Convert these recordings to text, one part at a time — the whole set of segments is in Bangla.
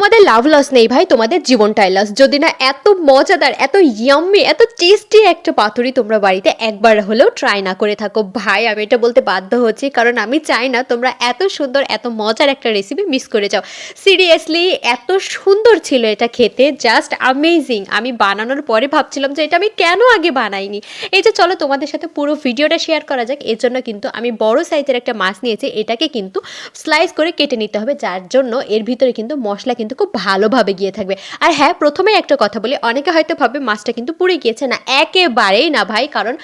তোমাদের লাভ লস নেই ভাই, তোমাদের জীবনটাই লস যদি না এত মজাদার, এত ইয়াম্মি, এত টেস্টি একটা পাতুরি তোমরা বাড়িতে একবার হলেও ট্রাই না করে থাকো। ভাই আমি এটা বলতে বাধ্য হচ্ছি, কারণ আমি চাই না তোমরা এত সুন্দর, এত মজার একটা রেসিপি মিস করে যাও। সিরিয়াসলি এত সুন্দর ছিল এটা খেতে, জাস্ট অ্যামেজিং। আমি বানানোর পরে ভাবছিলাম যে এটা আমি কেন আগে বানাইনি। এই যে চলো তোমাদের সাথে পুরো ভিডিওটা শেয়ার করা যাক। এর জন্য কিন্তু আমি বড় সাইজের একটা মাছ নিয়েছি, এটাকে কিন্তু স্লাইস করে কেটে নিতে হবে, যার জন্য এর ভিতরে কিন্তু মশলা কিন্তু খুব ভালোভাবে গিয়ে থাকবে। আর হ্যাঁ, প্রথমে একটা কথা বলি, অনেকে হয়তো ভাবে মাছটা কিন্তু পুড়ে গিয়েছে, না একেবারেই না ভাই, কারণ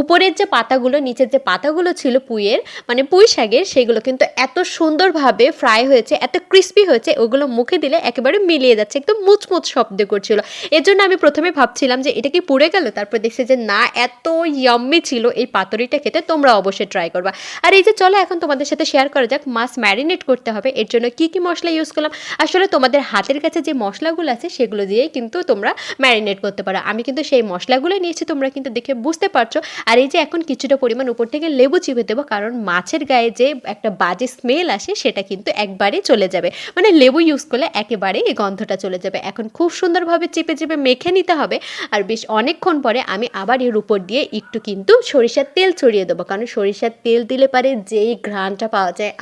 উপরের যে পাতাগুলো, নিচের যে পাতাগুলো ছিল পুঁইয়ের, মানে পুঁই শাকের, সেগুলো কিন্তু এত সুন্দরভাবে ফ্রাই হয়েছে, এত ক্রিস্পি হয়েছে, ওগুলো মুখে দিলে একেবারে মিলিয়ে যাচ্ছে, একদম মুচমুচ শব্দ করছিল। এর জন্য আমি প্রথমে ভাবছিলাম যে এটা কি পুড়ে গেল, তারপর দেখছি যে না, এত ইয়াম্মি ছিল এই পাতুরিটা খেতে। তোমরা অবশ্যই ট্রাই করবা। আর এই যে চলো এখন তোমাদের সাথে শেয়ার করা যাক মাছ ম্যারিনেট করতে হবে। এর জন্য কি কি মশলা ইউজ করলাম, আসলে তোমাদের হাতের কাছে যে মশলাগুলো আছে সেগুলো দিয়েই কিন্তু তোমরা ম্যারিনেট করতে পারো। আমি কিন্তু সেই মশলাগুলো নিয়েছি, তোমরা কিন্তু দেখে বুঝতে পারছো। আর এই যে এখন কিছুটা পরিমাণ উপর থেকে লেবু চিপে দেবো, কারণ মাছের গায়ে যে একটা বাজে স্মেল আসে সেটা কিন্তু একবারে চলে যাবে, মানে লেবু ইউজ করলে একেবারে এই গন্ধটা চলে যাবে। এখন খুব সুন্দরভাবে চিপে চিপে মেখে নিতে হবে। আর বেশ অনেকক্ষণ পরে আমি আবার এর উপর দিয়ে একটু কিন্তু সরিষার তেল ছড়িয়ে দেবো, কারণ সরিষার তেল দিলে পারে যেই ঘ্রাণটা পাওয়া যায়,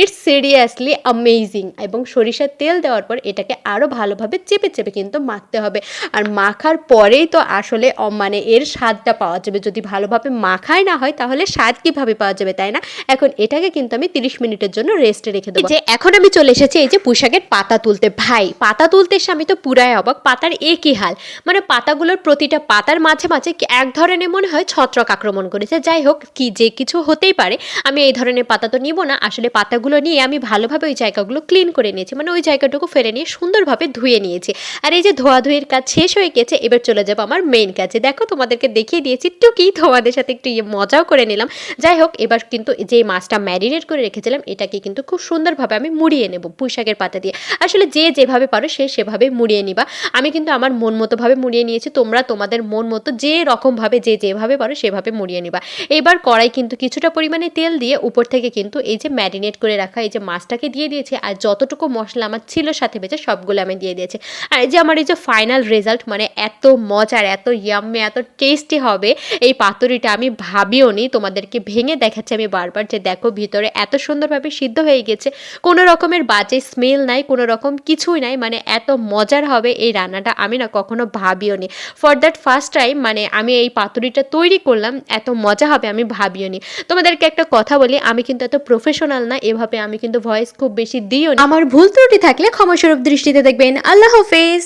ইটস সিরিয়াসলি অ্যামেজিং। এবং সরিষার তেল দেওয়ার পর এটাকে আরও ভালোভাবে চেপে চেপে কিন্তু মাখতে হবে। আর মাখার পরেই তো আসলে মানে এর স্বাদটা পাওয়া যাবে। যদি ভালোভাবে মাখাই না হয় তাহলে স্বাদ কীভাবে পাওয়া যাবে, তাই না? এখন এটাকে কিন্তু আমি 30 মিনিটের জন্য রেস্টে রেখে দেবো। যে এখন আমি চলে এসেছি এই যে পুঁইশাকের পাতা তুলতে। ভাই পাতা তুলতে এসে আমি তো পুরাই অবাক, পাতার একই হাল, মানে পাতাগুলোর প্রতিটা পাতার মাঝে মাঝে এক ধরনের মনে হয় ছত্রাক আক্রমণ করেছে। যাই হোক, কি যে কিছু হতেই পারে, আমি এই ধরনের পাতা তো নিব না। আসলে পাতাগুলো নিয়ে আমি ভালোভাবে ওই জায়গাগুলো ক্লিন করে নিয়েছি, মানে ওই জায়গাটুকু ফেলে নিয়ে সুন্দরভাবে ধুয়ে নিয়েছি। আর এই যে ধোয়াধুয়ির কাজ শেষ হয়ে গেছে, এবার চলে যাবো আমার মেইন কাজে। দেখো তোমাদেরকে দেখিয়ে দিয়েছি টুকি, তোমাদের সাথে একটু মজাও করে নিলাম। যাই হোক, এবার কিন্তু যে মাছটা ম্যারিনেট করে রেখেছিলাম এটাকে কিন্তু খুব সুন্দরভাবে আমি মুড়িয়ে নেব পুঁইশাকের পাতা দিয়ে। আসলে যে যেভাবে পারো সে সেভাবে মুড়িয়ে নিবা। আমি কিন্তু আমার মন মতোভাবে মুড়িয়ে নিয়েছি, তোমরা তোমাদের মন মতো যে রকমভাবে যে যেভাবে পারো সেভাবে মুড়িয়ে নিবা। এবার কড়াই কিন্তু কিছুটা পরিমাণে তেল দিয়ে উপর থেকে কিন্তু এই যে ম্যারিনেট করে রাখা এই যে মাছটাকে দিয়ে দিয়েছি, আর যতটুকু মশলা আমার ছিল সাথে বেঁচে সবগুলো আমি দিয়ে দিয়েছি। আর এই যে আমার এই যে ফাইনাল রেজাল্ট, মানে এত মজার, এত ইয়াম্মি, এত টেস্টি হবে এই পাতুরিটা আমি ভাবিও নি। তোমাদেরকে ভেঙে দেখাচ্ছি আমি বারবার, যে দেখো ভিতরে এত সুন্দরভাবে সিদ্ধ হয়ে গেছে, কোনো রকমের বাজে স্মেল নাই, কোনো রকম কিছুই নাই, মানে এত মজার হবে এই রান্নাটা আমি না কখনো ভাবিও নি। ফর দ্যাট ফার্স্ট টাইম মানে আমি এই পাতুরিটা তৈরি করলাম, এত মজা হবে আমি ভাবিও নি। তোমাদেরকে একটা কথা বলি, আমি কিন্তু এত প্রফেশনাল না, এভাবে আমি কিন্তু ভয়েস খুব বেশি দিও না। আমার ভুল ত্রুটি থাকলে ক্ষমাস্বরূপ দৃষ্টিতে দেখবেন। আল্লাহ হাফেজ।